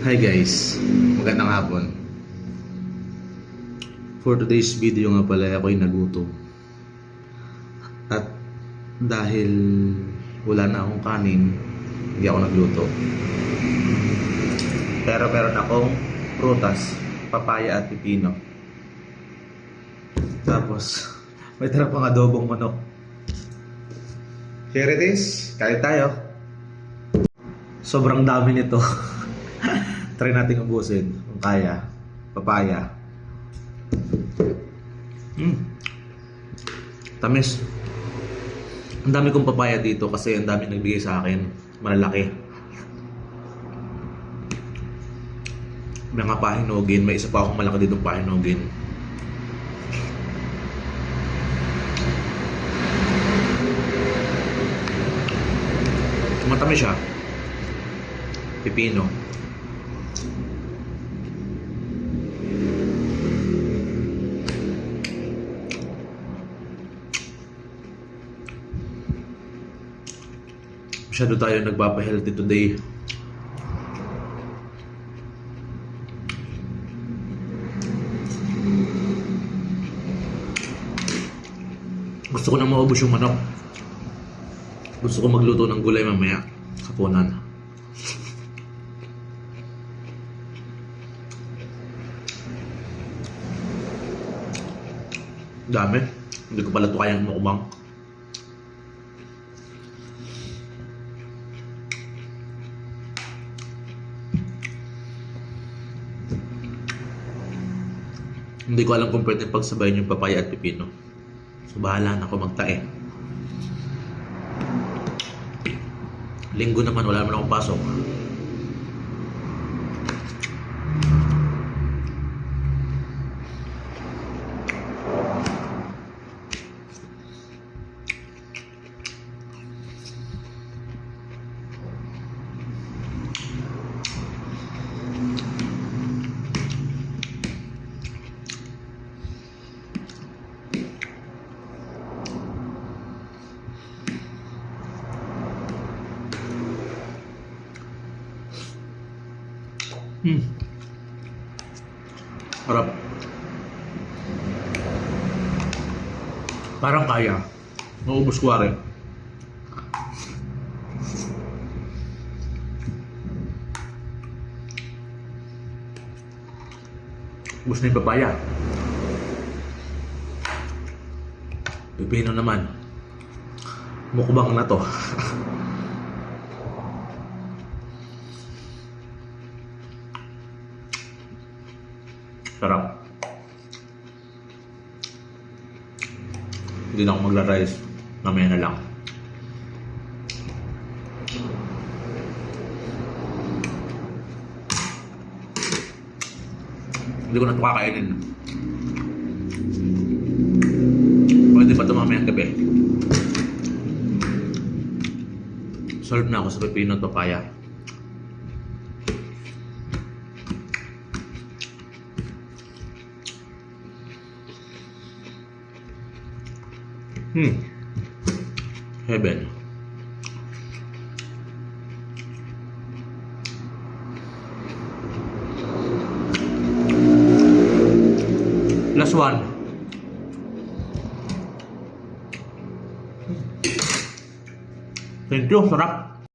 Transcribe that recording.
Hi guys, magandang hapon. For today's video nga pala ako'y nagutom. At dahil wala na akong kanin, hindi ako nagluto. Pero meron akong prutas, papaya at pipino. Tapos may tira pang adobong manok. Here it is, kain tayo. Sobrang dami nito. Try natin ubusin kung kaya. Papaya. Tamis. Ang dami kong papaya dito kasi ang dami nagbigay sa akin. Malalaki. May mga pahinugin. May isa pa akong malaki dito pahinugin. Matamis siya. Pipino. Masyado tayo nagpapa-healthy today. Gusto ko na maubos yung manok. Gusto ko magluto ng gulay mamaya. Kapunan. Dami. Hindi ko pala ito kayang mukbang. Hindi ko alam kung pwede pagsabayin yung papaya at pipino. So bahala na ako magtae. Linggo naman, wala naman akong pasok. Harap. Parang kaya. Maubos ko rin. Ubos na yung papaya. Pipino naman. Mukbang na to. Sarap. Hindi na ako magla-rice. Mamaya na lang. Hindi ko na ito kakainin. Pwede pa ito mamayang gabi. Solve na ako sa pipino at papaya. Heaven. Last one. Thank you, sarap.